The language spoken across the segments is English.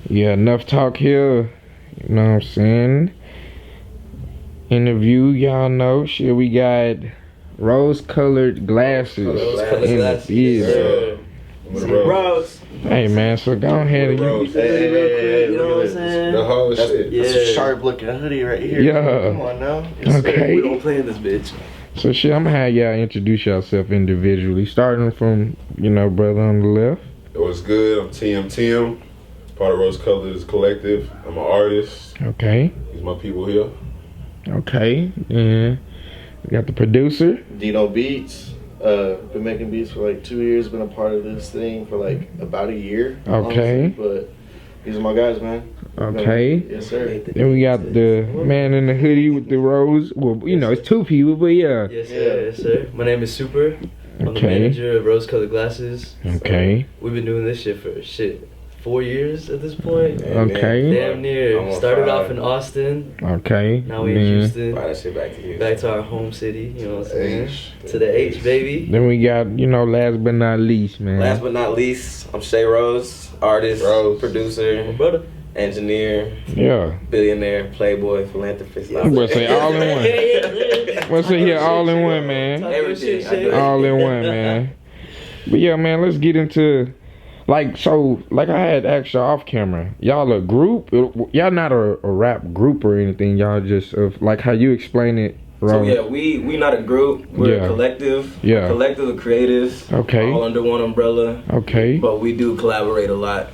Yeah, enough talk here. You know what I'm saying? Interview, y'all know. Shit, we got rose-colored glasses. Yeah. Rose. Hey man, so go ahead and you. Hey, you know what I'm saying? The whole shit. That's a sharp looking hoodie right here. Yeah. Come on now. Okay. We don't play in this bitch. So shit, I'm gonna have y'all introduce yourself individually, starting from brother on the left. It was good. I'm TMTM, part of Rose Colors Collective. I'm an artist. Okay. These my people here. Okay. And we got the producer. DeanoBeatz. Been making beats for like 2 years. Been a part of this thing for like about a year. Okay. Honestly, but these are my guys, man. Okay. Yes, sir. Then we got the man in the hoodie with the rose. Well, it's two people, but yeah. Yes, sir. Yes, sir. My name is Super. I'm the manager of Rose Colored Glasses. Okay. We've been doing this shit for 4 years at this point. Okay. Damn near. Started off in Austin. Okay. Now we in Houston. Bring that shit back to Houston. Back to our home city. You know what I'm saying? To the H, baby. Then we got last but not least, man. Last but not least, I'm SeyiiRose, artist, producer, My brother. engineer, Yeah. billionaire, playboy, philanthropist. I'm gonna say all in one. Let's say here all in one, man. Everything. All in one, man. But yeah, man, let's get into like I had asked y'all off camera. Y'all a group? Y'all not a rap group or anything. Y'all just like how you explain it. So yeah, we not a group. We're a collective. Yeah. A collective of creatives. Okay. All under one umbrella. Okay. But we do collaborate a lot,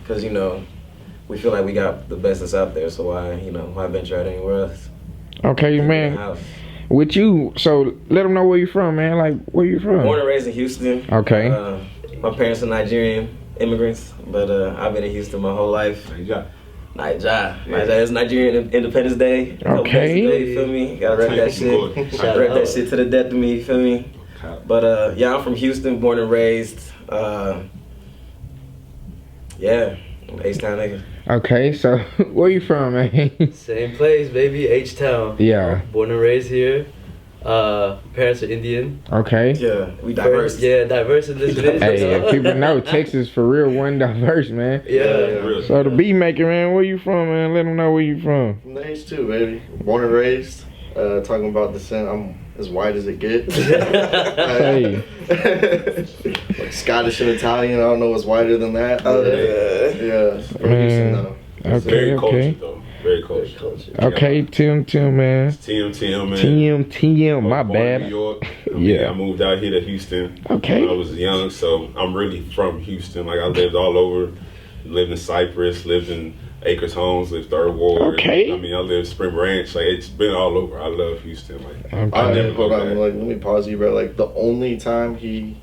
cause we feel like we got the best that's out there. So why venture out anywhere else? Okay, man. With you, so let them know where you from, man. Like, where you from? Born and raised in Houston. Okay. My parents are Nigerian immigrants, but I've been in Houston my whole life. Niger is Nigerian Independence Day. Okay. You feel me? Gotta rep that shit. Rep that shit to the death of me, you feel me? But yeah, I'm from Houston, born and raised. Yeah, I'm H-Town nigga. Okay, so where you from, man? Same place, baby. H-Town. Yeah. Born and raised here. Parents are Indian. Okay. Yeah, we diverse. Diverse in this bitch. Hey, people know Texas for real, one diverse, man. Yeah. So the beat maker, man, where you from, man? Let them know where you from. From the H2, baby. Born and raised. Talking about descent, I'm as white as it gets. Hey. Like Scottish and Italian, I don't know what's whiter than that. Yeah. From Houston, though. Very cultured, though. Very cultured. Okay, TMTM, man. TMTM, man. TMTM, my bad. New York. Yeah. I moved out here to Houston. Okay. When I was young, so I'm really from Houston. Like I lived all over. Lived in Cypress, lived in Acres Homes, lived Third Ward. Okay. I mean, I lived Spring Branch. Like it's been all over. I love Houston. Like Hold on, let me pause you, bro. Like the only time he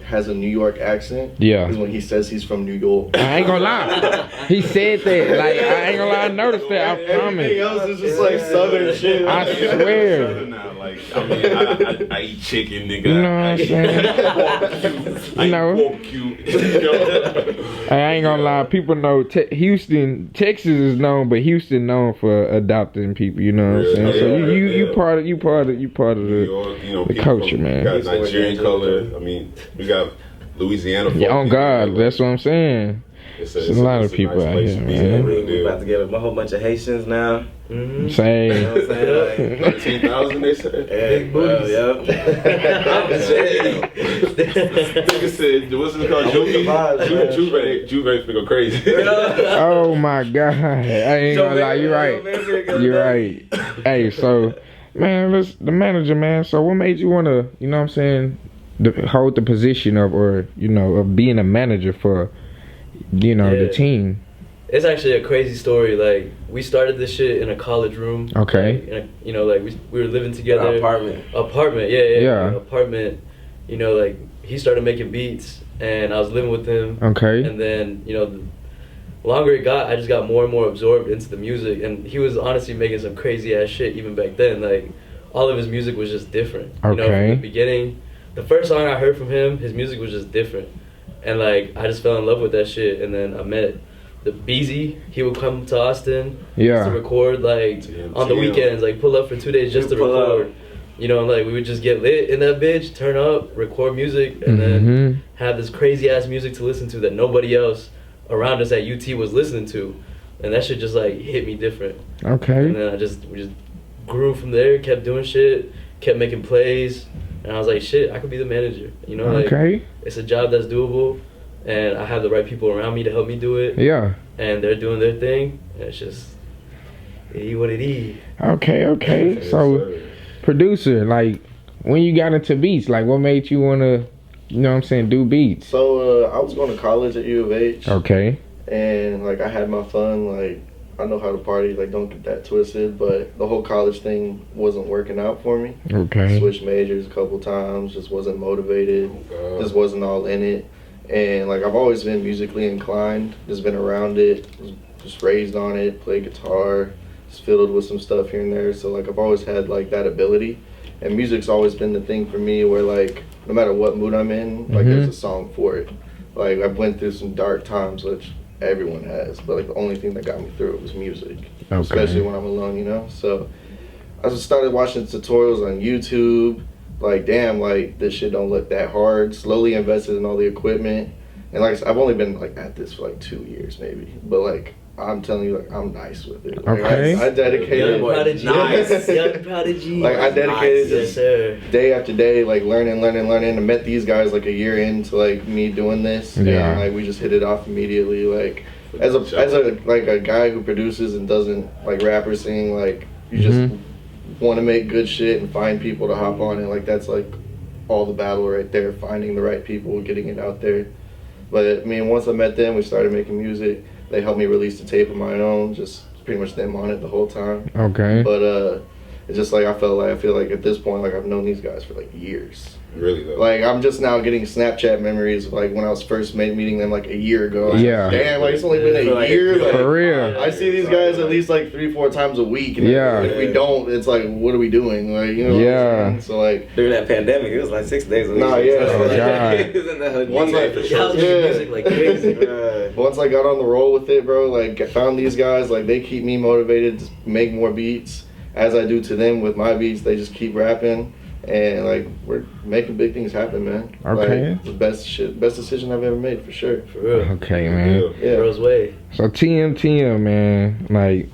has a New York accent is when he says he's from New York. I ain't gonna lie. He said that. Like, I ain't gonna lie. I noticed that. I promise. Everything else is just like Southern shit. I swear. Like, I mean, I eat chicken, nigga. You know what I'm saying? I ain't gonna lie. People know Houston, Texas is known, but Houston known for adopting people. You know what I'm saying? So you part of the culture, man. We got Nigerian color. I mean, we got Louisiana. Yeah, on God, that's what I'm saying. It's a lot of people out here, man. We about to get a whole bunch of Haitians now. Same. You know what I'm saying? Like, 13,000, they said. Big booties. Nigga said, what's it called? Juve finna go crazy. Oh my God. I ain't gonna lie. You're right. You're right. Hey, so, man, the manager, man. So what made you wanna, you know what I'm saying, hold the position of, or, of being a manager for, the team? It's actually a crazy story. Like, we started this shit in a college room. Okay. Like, we were living together. Apartment, yeah. Apartment. Like, he started making beats, and I was living with him. Okay. And then, the longer it got, I just got more and more absorbed into the music, and he was honestly making some crazy ass shit even back then. Like, all of his music was just different. Okay. From the beginning, the first song I heard from him, his music was just different. And like, I just fell in love with that shit, and then I met the Beezy. He would come to Austin to record, like, on the weekends, like pull up for 2 days just to record. You know, like we would just get lit in that bitch, turn up, record music, and then have this crazy ass music to listen to that nobody else around us at UT was listening to, and that shit just like hit me different. Okay. And then we just grew from there, kept doing shit, kept making plays, and I was like, shit, I could be the manager. You know, like it's a job that's doable, and I have the right people around me to help me do it. Yeah. And they're doing their thing, and it's just what it is. Okay. So, producer, like, when you got into beats, like, what made you wanna, you know what I'm saying, do beats? So I was going to college at U of H. Okay. And like I had my fun, like I know how to party, like don't get that twisted, but the whole college thing wasn't working out for me. Okay. Switched majors a couple times, just wasn't motivated, just wasn't all in it. And like I've always been musically inclined, just been around it, was just raised on it, played guitar, just fiddled with some stuff here and there. So like I've always had like that ability. And music's always been the thing for me where like no matter what mood I'm in, like there's a song for it. Like I've went through some dark times, which everyone has, but like the only thing that got me through it was music. Especially when I'm alone, you know? So I just started watching tutorials on YouTube, like damn, like this shit don't look that hard. Slowly invested in all the equipment. And like I said, I've only been like at this for like 2 years maybe. But like I'm telling you, like I'm nice with it. Like, I dedicated. Young prodigy. Nice. Young prodigy. Like I dedicated just day after day, like learning. I met these guys like a year into like me doing this. Yeah. And like we just hit it off immediately. Like as a like a guy who produces and doesn't like rap or sing, like you just want to make good shit and find people to hop on it. Like that's like all the battle right there, finding the right people, getting it out there. But I mean, once I met them, we started making music. They helped me release the tape of my own, just pretty much them on it the whole time. Okay. But it's just like I feel like at this point, like I've known these guys for like years. Really though. Like I'm just now getting Snapchat memories of like when I was first meeting them like a year ago. Yeah. Damn, like it's only been a year. Like, for real. I see these guys at least like 3-4 times a week. And if we don't, it's like, what are we doing? Like, you know. Yeah. So like during that pandemic, it was like 6 days a week. Nah, yeah. Oh god. Once music like crazy. Once I got on the roll with it, bro, like I found these guys, like they keep me motivated to make more beats. As I do to them with my beats, they just keep rapping. And like we're making big things happen, man. Okay. Like, the best decision I've ever made for sure. For real. Okay, man. Yeah. Bro's way. So TMTM, man, like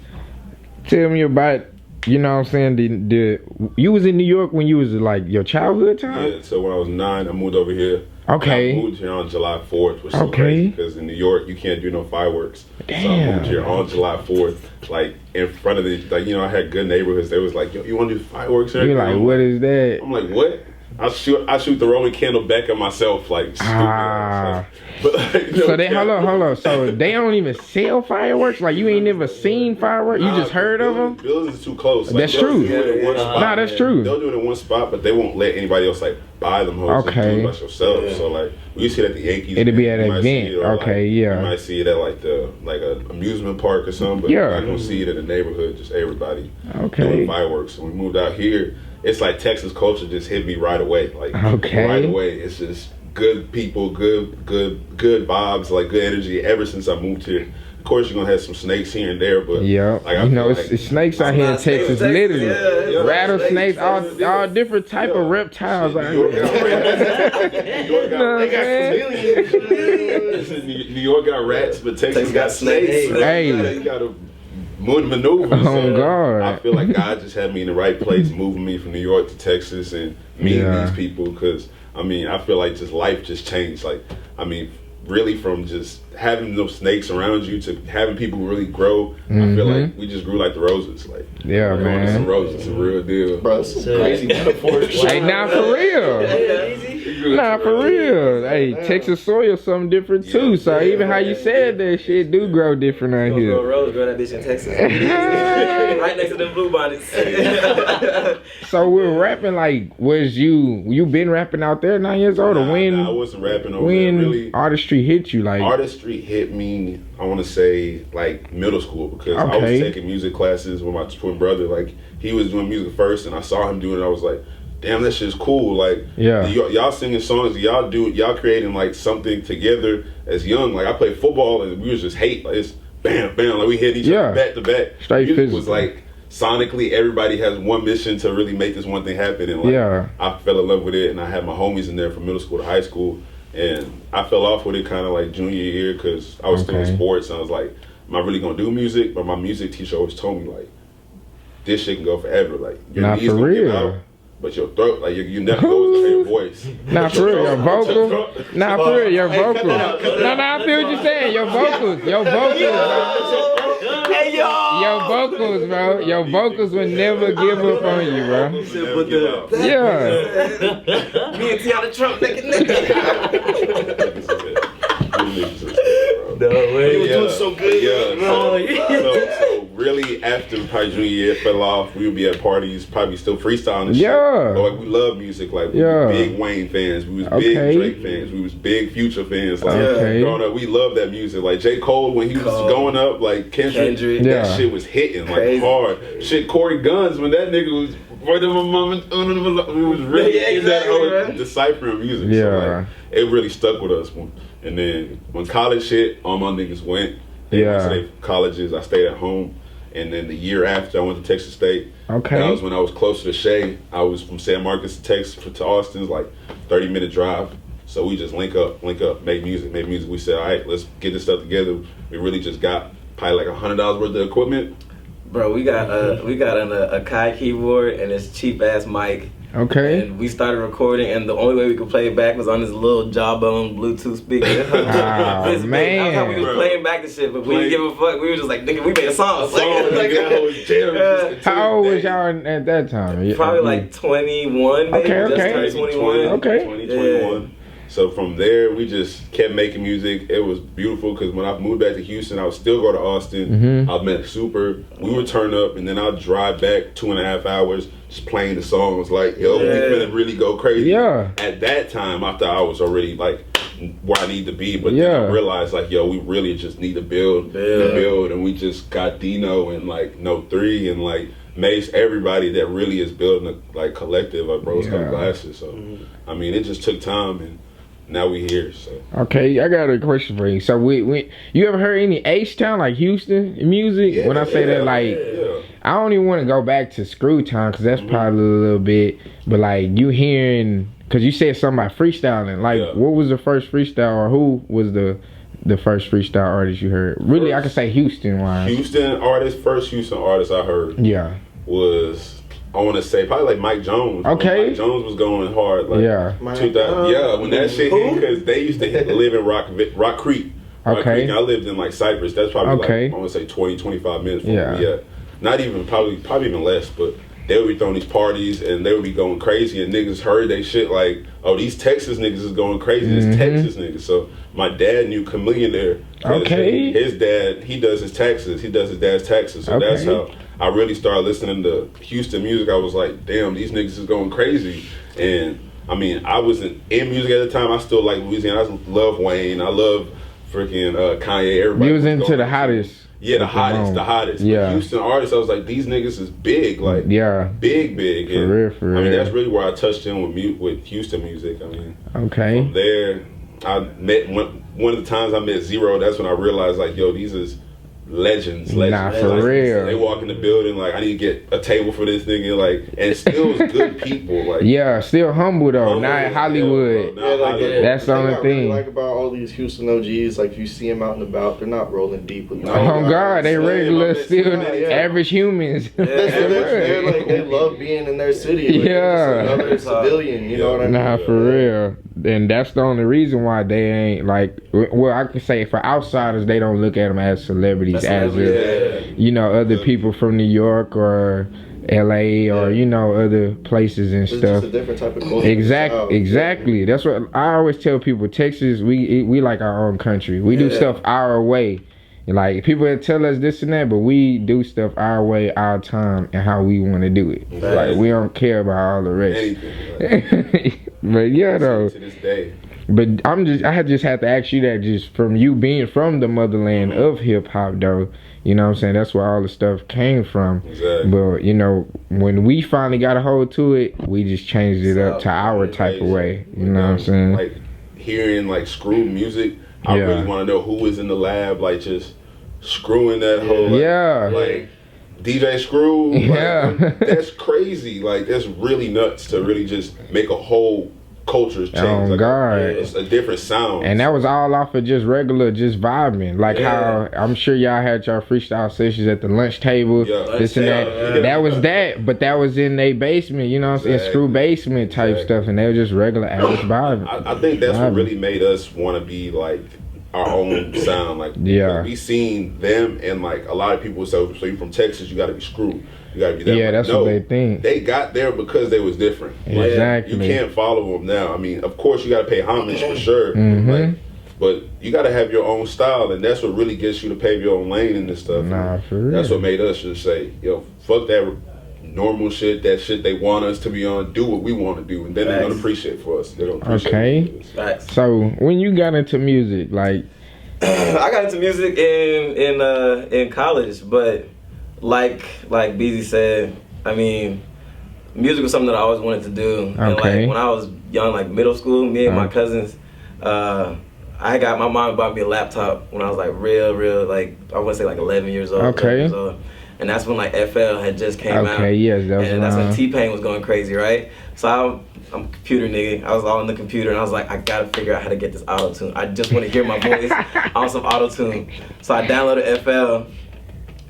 tell me about, you know what I'm saying, the you was in New York when you was like your childhood time? Yeah, so when I was 9, I moved over here. Okay. I moved here on July 4th, which is so crazy because in New York you can't do no fireworks. Damn. So I moved here on July 4th, like in front of the, like, you know, I had good neighborhoods. They was like, yo, you want to do fireworks? You're like, what is that? I'm like, what? I shoot the Roman candle back at myself, like stupid. Like, but, like, no, so they hold on. So they don't even sell fireworks. Like you ain't never seen fireworks. You just heard of them. Buildings is too close. Like, that's true. Nah, that's true. They'll do it in one spot, but they won't let anybody else like buy them. Okay. Do it by yourself. So like we see it at the Yankees. It'll be at an event. Okay, yeah. You might see it at like an amusement park or something, but you're not gonna see it in the neighborhood. Just everybody doing fireworks. So we moved out here. It's like Texas culture just hit me right away. Like right away, it's just good people, good vibes, like good energy. Ever since I moved here, of course you're gonna have some snakes here and there, but like, you know, it's snakes out here in Texas, literally. Rattlesnakes, all different type of reptiles out here. New York got rats, but Texas got snakes. Hey. You gotta maneuver. Oh God! I feel like God just had me in the right place, moving me from New York to Texas and meeting these people. Because I mean, I feel like just life just changed. Like, I mean, really from just having those snakes around you to having people really grow. I feel like we just grew like the roses. Like, man, some roses, a real deal. Bro, this is crazy metaphors. Hey, now for real. Nah, for real. Hey, Texas soil something different too. So even how you said that shit do grow different out here. Grow that bitch in Texas. Right next to them blue bonnets. So we're rapping, like, was you been rapping out there 9 years old? Or when? I wasn't rapping over when there. Really, artistry hit you? Like, artistry hit me, I want to say, like middle school, because I was taking music classes with my twin brother. Like, he was doing music first, and I saw him doing it. I was like, damn, that shit's cool. Like, y'all singing songs, y'all creating like something together as young. Like, I played football and we was just hate. Like, it's bam, bam, like we hit each other back to back. Straight music physical. was like sonically, everybody has one mission to really make this one thing happen. And like, I fell in love with it, and I had my homies in there from middle school to high school. And I fell off with it kind of like junior year because I was still in sports. And I was like, am I really going to do music? But my music teacher always told me, like, this shit can go forever. Like, your knees gonna give out, but your throat, like, you never goes to your voice. Not for real, your vocals. Not for real, your vocals. No, I feel what you're saying. Your vocals, Hey, yo! Your vocals, bro. Your vocals will never give up on you, bro. Yeah. Me and Tiana Trump neck and neck. No way. He was doing so good. Yeah. So really, after probably junior year fell off, we would be at parties, probably still freestyling and shit. But like, we love music. Like, we was big Wayne fans. We was big Drake fans. We was big Future fans. Like, growing up, we loved that music. Like, J. Cole, when he was going up, like, Kendrick. That shit was hitting, like, hard. Shit, Corey Guns, when that nigga was... We was really in that whole deciphering music. Yeah. So, like, it really stuck with us. And then when college hit, all my niggas went. They went to colleges. I stayed at home. And then the year after, I went to Texas State. Okay. That was when I was closer to Shay. I was from San Marcos to Texas to Austin. It's like 30-minute drive. So we just link up, make music. We said, all right, let's get this stuff together. We really just got probably like $100 worth of equipment. Bro, we got a Kai keyboard and this cheap ass mic. Okay. And we started recording, and the only way we could play it back was on this little jawbone Bluetooth speaker. Oh, man. That's how we was playing back the shit, but we didn't give a fuck. We were just like, nigga, we made a song. How old was y'all at that time? Probably like 21, maybe. Just turned 21. Okay. 21. So from there, we just kept making music. It was beautiful because when I moved back to Houston, I would still go to Austin. I met Super. We would turn up, and then I'd drive back 2.5 hours just playing the songs. Like, yo, we finna really go crazy. Yeah. At that time, I thought I was already like where I need to be, but then I realized like, yo, we really just need to build, and we just got Dino and like No 3 and like Mace, everybody that really is building a like collective of Rose Colored Glasses. So I mean, it just took time and. Now we here, so. Okay, I got a question for you. So we you ever heard any H-Town, like Houston music? Yeah, when I say that, like, I don't even want to go back to Screw Town, because that's probably a little bit, but like, you hearing, because you said something about freestyling, like, what was the first freestyle, or who was the first freestyle artist you heard? Really, I could say Houston-wise. First Houston artist I heard was... I want to say probably like Mike Jones. Okay. Mike Jones was going hard. Like, when that shit hit, because they used to live in Rock Creek. Creek, I lived in like Cypress. That's probably like, I want to say 20, 25 minutes from me. Yeah. Not even, probably even less, but they would be throwing these parties and they would be going crazy and niggas heard they shit like, oh, these Texas niggas is going crazy. This Texas niggas. So my dad knew Chameleon there. His dad, he does his taxes. He does his dad's taxes. So that's how I really started listening to Houston music. I was like, damn, these niggas is going crazy. And I mean, I wasn't in music at the time. I still like Louisiana. I love Wayne. I love freaking Kanye. Everybody. You was into the hottest. Yeah, the hottest. Yeah. But Houston artists, I was like, these niggas is big. Like, big. And, for real. I mean, that's really where I touched in with Houston music. I mean, from there, I met, one of the times I met Zero, that's when I realized, like, yo, these is legends. Nah, for like, real. They walk in the building like, I need to get a table for this nigga, like, and it still was good people, like. Still humble though, not Hollywood. That's the only thing. Really like about all these Houston OGs, like if you see them out and about, they're not rolling deep with. Oh God, they regular, still average humans. They're like, they love being in their city. Like, another civilian, you know what I mean? Nah, for real. And that's the only reason why they ain't like. Well, I can say for outsiders, they don't look at them as celebrities, you know, other people from New York or LA or you know, other places and stuff. It's just a different type of culture. Exactly. That's what I always tell people. Texas, we like our own country. We do stuff our way. Like, people tell us this and that, but we do stuff our way, our time, and how we want to do it. Like, we don't care about all the rest. But yeah, though. To this day. But I just had to ask you that, just from you being from the motherland of hip hop, though. You know what I'm saying? That's where all the stuff came from. Exactly. But you know, when we finally got a hold to it, we just changed it up to our type of way. You know what I'm saying? Like, hearing like screw music, I really want to know who was in the lab, like just screwing that whole. Like DJ Screw. Like, that's crazy. Like, that's really nuts to really just make a whole culture change. Oh, like God. It's a different sound. And that was all off of just regular, just vibing. Like how I'm sure y'all had y'all freestyle sessions at the lunch table, this and that. Yeah. That was that, but that was in their basement, you know what I'm saying? Screw basement type stuff, and they were just regular average vibing. I think that's what really made us want to be like our own sound. Like, we seen them, and like a lot of people say, so you from Texas, you got to be Screw. You gotta be that. Yeah, that's what they think. They got there because they was different. Exactly. Like, you can't follow them now. I mean, of course, you gotta pay homage for sure. Like, but you gotta have your own style, and that's what really gets you to pave your own lane in this stuff. Nah, for real. That's what made us just say, yo, fuck that normal shit, that shit they want us to be on. Do what we want to do, and then they're gonna appreciate for us. They're gonna appreciate us. So when you got into music, like, I got into music in college, but. Like Beezy said, I mean, music was something that I always wanted to do. And like when I was young, like middle school, me and my cousins, my mom bought me a laptop when I was like real, like I want to say like 11 years old. And that's when like FL had just came out. And that's when T-Pain was going crazy, right? So I'm a computer nigga. I was all in the computer, and I was like, I gotta figure out how to get this auto-tune. I just want to hear my voice on some auto-tune. So I downloaded FL.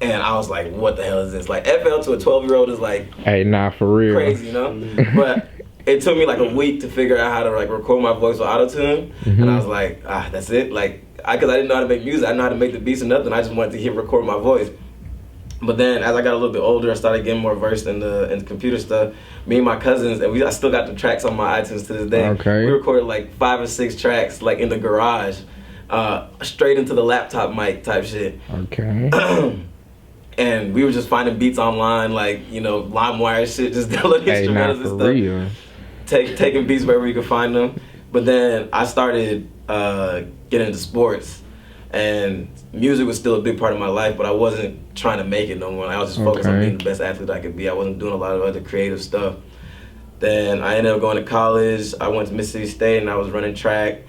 And I was like, what the hell is this? Like, FL to a 12-year-old is like... Hey, nah, for real. Crazy, you know? But it took me like a week to figure out how to like record my voice with auto-tune. And I was like, that's it? Like, because I didn't know how to make music. I didn't know how to make the beats or nothing. I just wanted to record my voice. But then as I got a little bit older, I started getting more versed in the computer stuff. Me and my cousins, and I still got the tracks on my iTunes to this day. We recorded like 5 or 6 tracks like in the garage. Straight into the laptop mic type shit. And we were just finding beats online, like, you know, LimeWire shit, just downloading instrumentals and stuff. Real. Taking beats wherever you could find them. But then I started getting into sports, and music was still a big part of my life, but I wasn't trying to make it no more. I was just focused on being the best athlete I could be. I wasn't doing a lot of other creative stuff. Then I ended up going to college. I went to Mississippi State, and I was running track.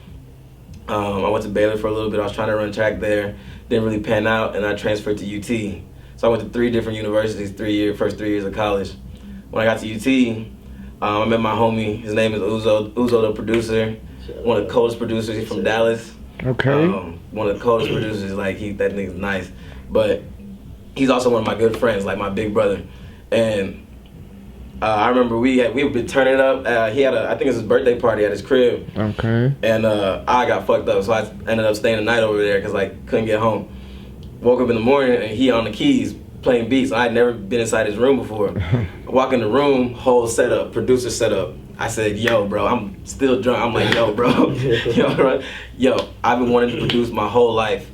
I went to Baylor for a little bit. I was trying to run track there. Didn't really pan out, and I transferred to UT. So I went to 3 different universities, first 3 years of college. When I got to UT, I met my homie. His name is Uzo the producer. One of the coldest producers. He's from Dallas. One of the coldest producers. Like, that nigga's nice. But he's also one of my good friends, like my big brother. And I remember we would be turning up. He had I think it was his birthday party at his crib. And I got fucked up, so I ended up staying the night over there because like couldn't get home. Woke up in the morning and he on the keys playing beats. I had never been inside his room before. I walk in the room, whole setup, producer setup. I said, yo, bro, I'm still drunk. I'm like, yo, bro, yo, I've been wanting to produce my whole life.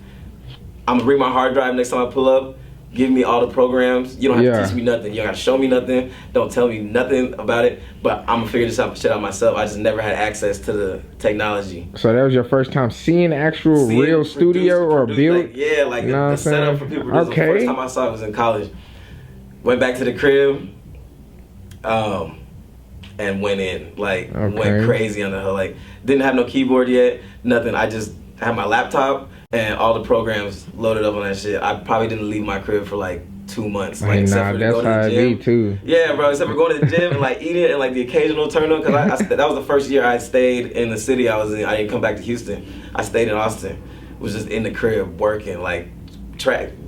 I'm gonna bring my hard drive next time I pull up. Give me all the programs. You don't have to teach me nothing. You don't have to show me nothing. Don't tell me nothing about it. But I'm gonna figure this shit out myself. I just never had access to the technology. So that was your first time seeing actual real studio or build? Like the setup for people. The first time I saw it was in college. Went back to the crib, and went in. Like went crazy on the hell. Like didn't have no keyboard yet. Nothing. I just had my laptop. And all the programs loaded up on that shit. I probably didn't leave my crib for like 2 months. Like, except for that's going to how the gym. I be too. Yeah, bro. Except for going to the gym and like eating and like the occasional turn up. Cause that was the first year I stayed in the city I was in. I didn't come back to Houston. I stayed in Austin. Was just in the crib working like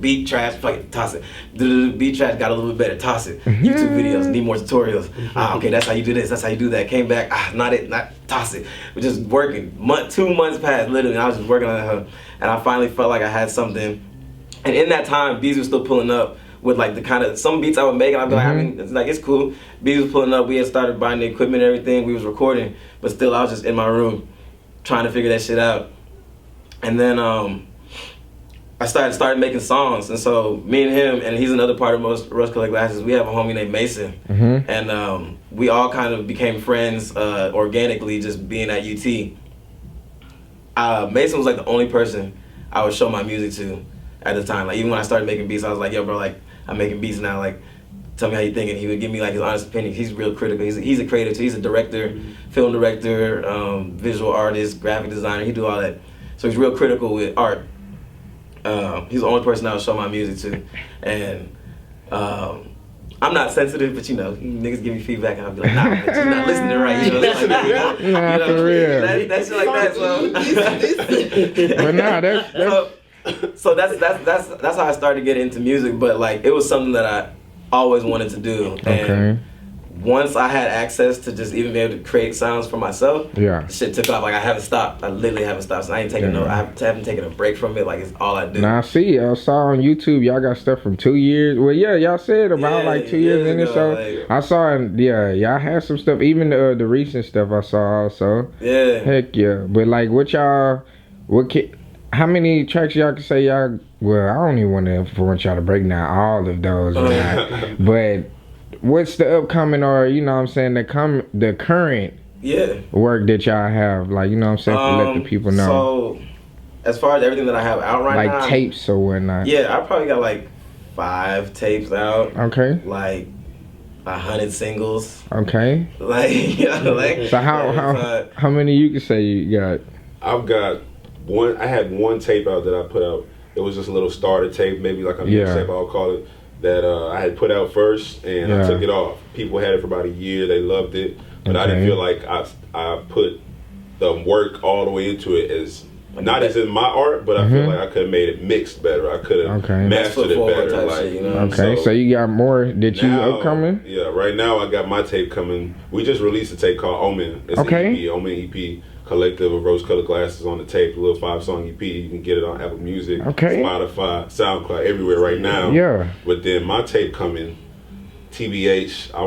beat trash, fucking toss it. Beat trash got a little bit better, toss it. YouTube videos, need more tutorials. Okay, that's how you do this, that's how you do that. Came back, not toss it. We're just working. 2 months passed, literally, I was just working on that. And I finally felt like I had something. And in that time, Bees was still pulling up with like the kind of, some beats I would make, and I'd be like, I mean, it's cool. Bees was pulling up, we had started buying the equipment and everything, we was recording, but still I was just in my room trying to figure that shit out. And then, I started making songs, and so me and him, and he's another part of Rose Colored Glasses, we have a homie named Mason, and we all kind of became friends organically just being at UT. Mason was like the only person I would show my music to at the time. Like even when I started making beats, I was like, yo bro, like I'm making beats now, like tell me how you think, and he would give me like his honest opinion. He's real critical. He's a creator too. He's a director, film director, visual artist, graphic designer. He do all that. So he's real critical with art. He's the only person I would show my music to, and I'm not sensitive, but niggas give me feedback and I'll be like, nah, but you're not listening right. Nah, for real. That's like that. So, but nah, that's so that's how I started to get into music. But like, it was something that I always wanted to do. And once I had access to just even be able to create sounds for myself, shit took off. Like I haven't stopped. I literally haven't stopped. So I ain't taking I haven't taken a break from it. Like it's all I do. Now I see. I saw on YouTube y'all got stuff from 2 years. Well, yeah, y'all said about like 2 years in it. So like, I saw, y'all had some stuff. Even the recent stuff I saw also. Yeah. Heck yeah. But like, how many tracks y'all can say y'all? Well, I don't even want y'all to break down all of those, but. What's the upcoming or the current work that y'all have, like, to let the people know? So as far as everything that I have out right now, like tapes or whatnot. Yeah, I probably got like 5 tapes out. Okay. Like 100 singles. Okay. Like so how many you can say you got? I've got one. I had one tape out that I put out. It was just a little starter tape, maybe like a mixtape, I'll call it. That I had put out first, and I took it off. People had it for about a year. They loved it, but I didn't feel like I put the work all the way into it as not as in my art, but I feel like I could have made it mixed better. I could have mastered it better. Like, so you got more that you upcoming? Yeah, right now I got my tape coming. We just released a tape called Omen. It's an EP, Omen EP. Collective of rose-colored glasses on the tape, a little 5-song EP. You can get it on Apple Music, Spotify, SoundCloud, everywhere right now. Yeah. But then my tape coming, TBH. I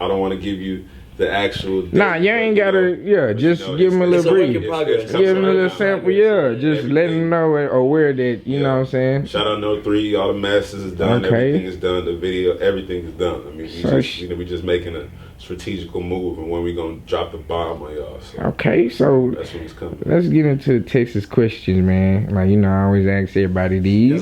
don't want to give you the actual. Nah, you ain't gotta. Just give them a little brief. Give them a little sample. Just let them know or aware that you know what I'm saying. Shout out No 3. All the masters is done. Everything is done. The video, everything is done. I mean, we just making a strategical move, and when we gonna drop the bomb on y'all. So so that's when it's coming. Let's get into the Texas questions, man. Like I always ask everybody these.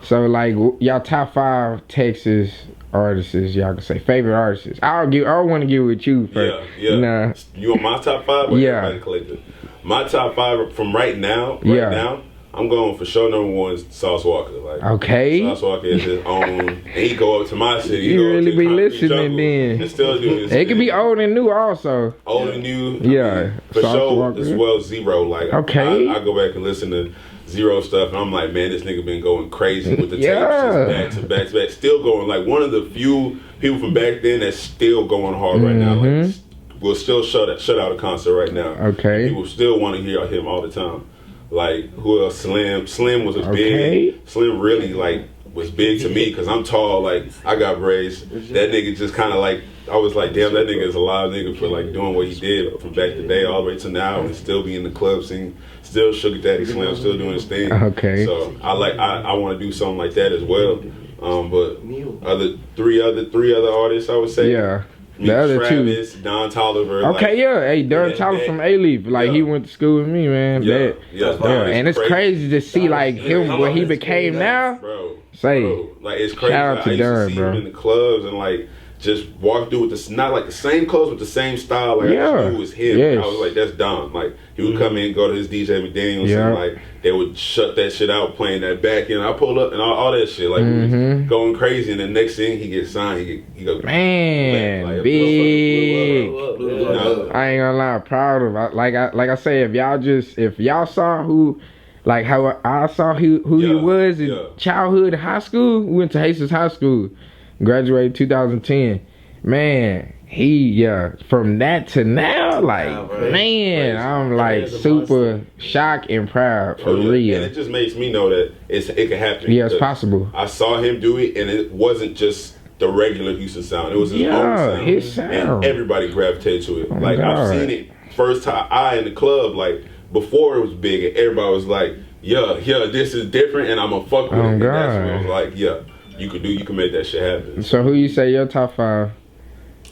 So like y'all top 5 Texas artists, y'all can say favorite artists. I want to get with you first. Yeah. You want my top 5? Or everybody collected? My top 5 from right now. Now. I'm going for sure number 1 Sauce Walker. Like, Sauce Walker is his own. And he go up to my city. You really be listening then. And still do it could be old and new also. Old and new. For Sauce sure. Walker. As well as Zero. Like I go back and listen to Zero stuff, and I'm like, man, this nigga been going crazy with the tapes, just back to back, still going. Like one of the few people from back then that's still going hard right now. Like, will still shut out a concert right now. People still want to hear him all the time. Like who else? Slim was a big. Slim really like was big to me because I'm tall. Like I got braids. That nigga just kind of like. I was like, damn, that nigga is a live nigga for like doing what he did from back the day all the way to now, and still be in the club singing, still Sugar Daddy Slim, still doing his thing. So I want to do something like that as well. But three other artists, I would say. The other Travis, 2. Don Toliver. Hey, Don Toliver from ALIEF. Like he went to school with me, man. And it's crazy to see like him what he became now. Bro. Like it's crazy. Shout out to Don, see him in the clubs and like just walk through with not like the same clothes with the same style. Like I just knew it was him. I was like, that's Don. Like he would come in, go to his DJ McDaniels, and like they would shut that shit out playing that back end. I pulled up and all that shit. Like we was going crazy, and the next thing he gets signed, he goes, man, like, big. I ain't gonna lie, proud of. Like I say, if y'all saw who. Like how I saw who he was in childhood and high school. We went to Hastings High School, graduated 2010. Man, from that to now, like I'm like super shocked and proud for real. And it just makes me know that it can happen. Yeah, it's possible. I saw him do it, and it wasn't just the regular Houston sound. It was his own sound. His sound. And everybody gravitated to it. Like I've seen it first time in the club, like before it was big, and everybody was like, this is different, and I'm gonna fuck with it. And that's when I was like, you can make that shit happen. So who you say your top 5?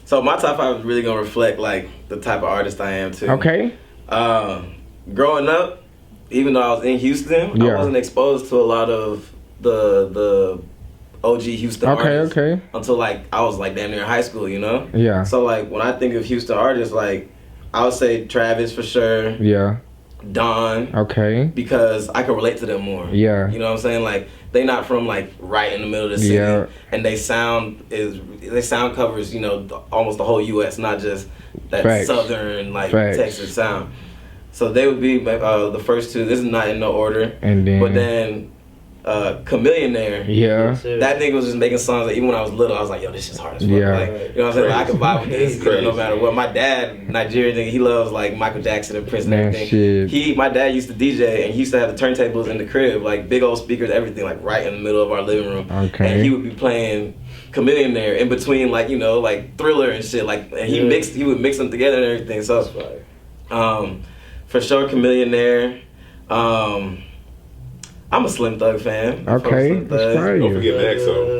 So my top 5 is really gonna reflect like the type of artist I am too. Growing up, even though I was in Houston, I wasn't exposed to a lot of the OG Houston artists until like I was like damn near high school, you know? So like when I think of Houston artists, like I would say Travis for sure. Dawn. Okay. Because I can relate to them more. Yeah. You know what I'm saying? Like they not from like right in the middle of the city. Yeah. And they sound covers, you know, almost the whole US, not just that Facts. southern like Facts. Texas sound. So they would be the first two. This is not in no order. And then But then Chameleonaire. Yeah. That nigga was just making songs that even when I was little, I was like, yo, this shit's hard as fuck. Yeah. Like, you know what I'm saying? Like, I could vibe with this no matter what. My dad, Nigerian nigga, he loves like Michael Jackson and Prince and everything. Shit. My dad used to DJ and he used to have the turntables in the crib, like big old speakers, everything, like right in the middle of our living room. Okay. And he would be playing Chameleonaire in between, like, you know, like Thriller and shit. Like, and he would mix them together and everything. So, for sure, Chameleonaire. I'm a Slim Thug fan. Okay, that's right. Don't forget Maxo.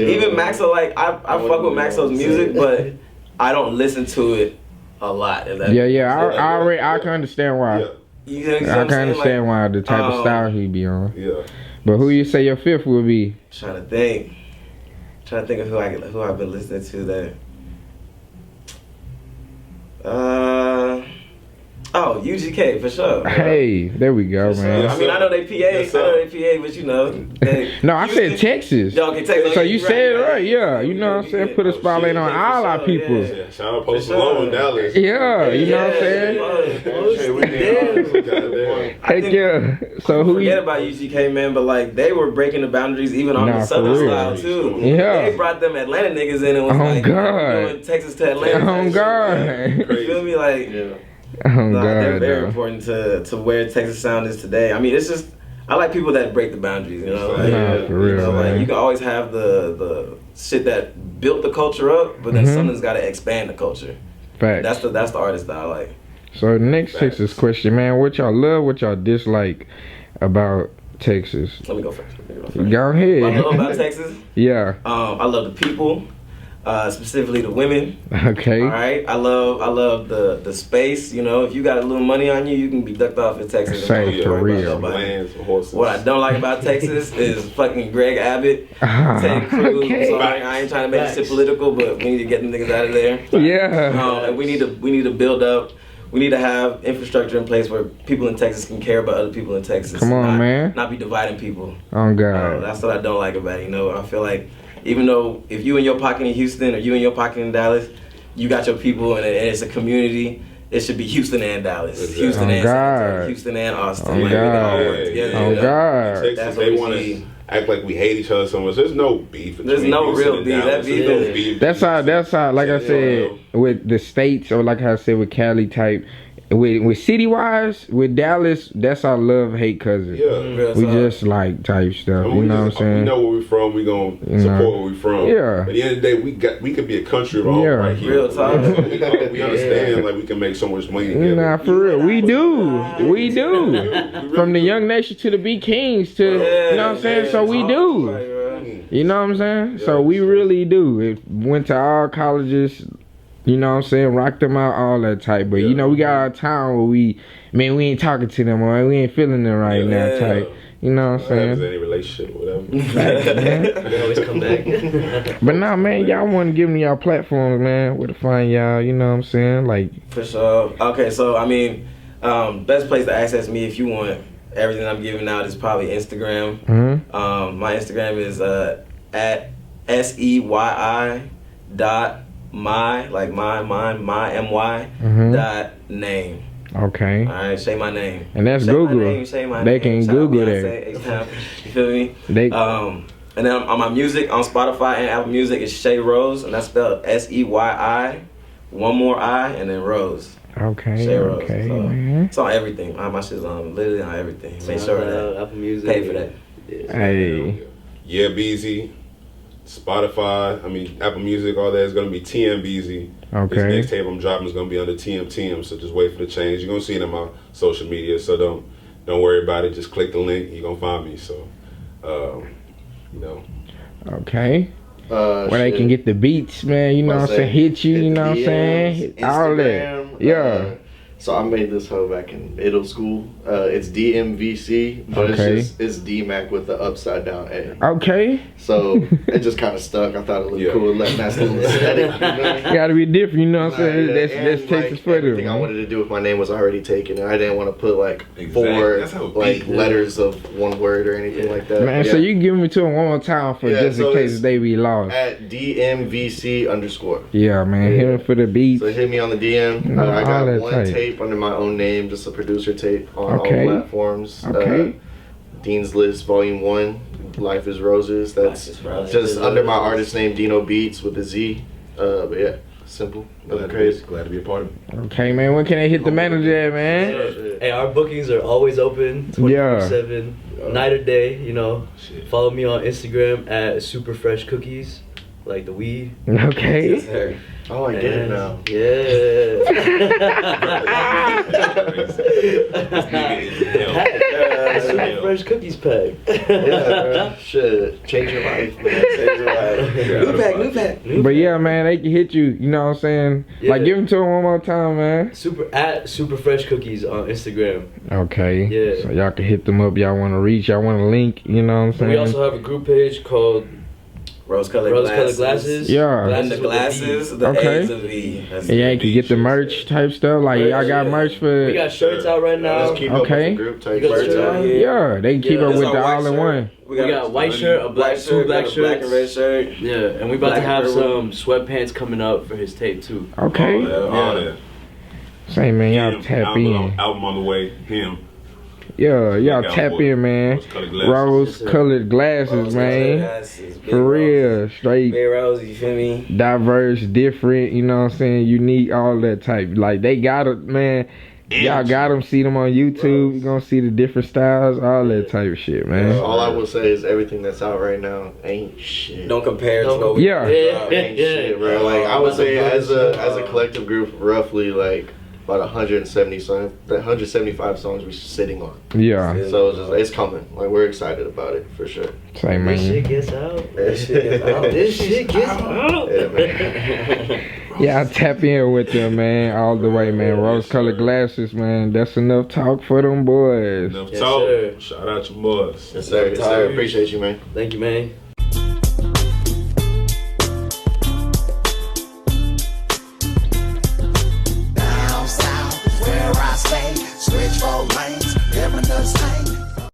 Even Maxo, like I fuck with Maxo's music, but I don't listen to it a lot. I can understand why. Yeah. You know I can understand why the type of style he be on. Yeah. But who you say your fifth would be? Trying to think of who I've been listening to that. UGK for sure. Hey, there we go, man. I mean, I know they PA, but you know. No, I said Texas. Okay, Texas. So you said it right, yeah. You know what I'm saying? Put a spotlight on all our people. Yeah. Shout out Post Malone in Dallas. Yeah, you know what I'm saying? Heck yeah. So who forget about UGK, man, but like they were breaking the boundaries even on the Southern style too. Yeah. They brought them Atlanta niggas in and was doing Texas to Atlanta. Oh God. You feel me? Like they're very important to where Texas sound is today. I mean, it's just I like people that break the boundaries, you know. Like, for real, you know, like you can always have the shit that built the culture up, but then something's got to expand the culture. Facts. That's the artist that I like. So the next Texas question, man, what y'all love, what y'all dislike about Texas? Let me go first. Go ahead. What I love about Texas? Yeah. I love the people. Specifically the women. Okay. All right. I love the space. You know, if you got a little money on you, you can be ducked off in Texas. Say for real. What I don't like about Texas is fucking Greg Abbott, Ted Cruz. Okay. Sorry, I ain't trying to make this shit political, but we need to get them niggas out of there. Yeah. And we need to build up. We need to have infrastructure in place where people in Texas can care about other people in Texas. Come on, man. Not be dividing people. Oh God. That's what I don't like about it. You know, I feel like even though if you in your pocket in Houston or you in your pocket in Dallas, you got your people and it's a community. It should be Houston and Dallas, Houston and San Antonio, Houston and Austin. Oh God. God. That's they want to act like we hate each other so much. There's no beef. There's no real beef. That beef. That's how. Like I said, with the states, or like I said with Cali type. With city wise, with Dallas, that's our love hate cousin. Yeah, we just like type stuff. You know what I'm saying? We know where we're from. We gonna support where we're from. Yeah. At the end of the day, we could be a country of our own right here. Real talk. We understand like we can make so much money together. Nah, for real, we do. From the young nation to the big kings to you know what I'm saying. So we do. You know what I'm saying? So we really do. It went to all colleges. You know what I'm saying? Rock them out, all that type. But, you know, we got our time where we ain't talking to them or we ain't feeling them right now type. You know what I'm saying? Any relationship or whatever. They always come back. But nah, man, y'all want to give me y'all platforms, man. Where to find y'all, you know what I'm saying? Like. For sure. Okay, so, I mean, best place to access me if you want everything I'm giving out is probably Instagram. My Instagram is at seyi.my.name. Okay. All right, say my name. And that's say Google. My name, say my they name. Can Google that. You feel me? And then on my music on Spotify and Apple Music is SeyiiRose, and that's spelled SEYI, one more I, and then Rose. Okay. SeyiiRose. Okay. So, man. it's on everything. My shit's on literally on everything. Make sure that Apple Music. Pay for that. Hey. Yeah, Beezy. Spotify, Apple Music, all that is going to be TMBeezy. Okay. This next tape I'm dropping is going to be under TMTM, so just wait for the change. You're going to see it in my social media, so don't worry about it. Just click the link, you're going to find me. So, you know. Okay. Where they can get the beats, man, you know what I'm saying? Hit you, you know what I'm saying? All that. Yeah. So I made this hoe back in middle school. It's DMVC, but it's DMAC with the upside down A. Okay. So it just kind of stuck. I thought it looked cool. Nice little aesthetic. You know? Gotta be different, you know what I'm saying? That's Texas for them. Everything I wanted to do with my name was already taken, and I didn't want to put like 4 like letters of one word or anything like that. Man, so you give me to them one more time for just in case they be lost. At DMVC_. Yeah, man. Hit him for the beats. So hit me on the DM. I got one tape under my own name, just a producer tape on all platforms. Dean's List Volume 1, Life is Roses. That's just under my artist name, DeanoBeatz with a Z. But yeah, simple. Nothing crazy. Glad to be a part of it. Okay, man. When can I hit the manager at, man? Hey, our bookings are always open 24/7, night or day. You know, follow me on Instagram at superfreshcookies, like the weed. Okay. Yes, oh, I get it now. Yeah. Super fresh cookies pack. Yeah, shit. Change your life, man. Change your life. New pack. But yeah, man, they can hit you. You know what I'm saying? Yeah. Like, give them to them one more time, man. At super fresh cookies on Instagram. Okay. Yeah. So y'all can hit them up. Y'all want to reach. Y'all want to link. You know what I'm saying? We also have a group page called Rose-colored glasses. Yeah. And the glasses, the A's of V. And y'all can get the merch type stuff. Like, y'all got merch for... We got shirts out right now. Just keep up with the group type shirts out. Yeah, they can keep up with the all-in-one. We got a white shirt, a black shirt, black and red shirt. Yeah, and we about to have some sweatpants coming up for his tape, too. Okay. Say, man, y'all tap in. Album on the way. Him. Yeah, y'all tap in, man. Rose-colored glasses, man. For real, straight. Big Rose, you feel me? Diverse, different, you know what I'm saying? Unique, all that type. Like, they got it, man. Y'all got them, see them on YouTube. You're gonna see the different styles, all that type of shit, man. All I will say is everything that's out right now ain't shit. Don't compare to what we ain't shit, bro. Like, I would say as a collective group, roughly like about 175 songs we're sitting on. Yeah. So it's coming. Like, we're excited about it for sure. Say, man. This shit gets out. This shit gets out. Yeah, man. Yeah, I tap in with them, man, all the way, man. Rose-colored glasses, man. That's enough talk for them boys. Enough talk. Shout out your boys. Yes, sir. Appreciate you, man. Thank you, man.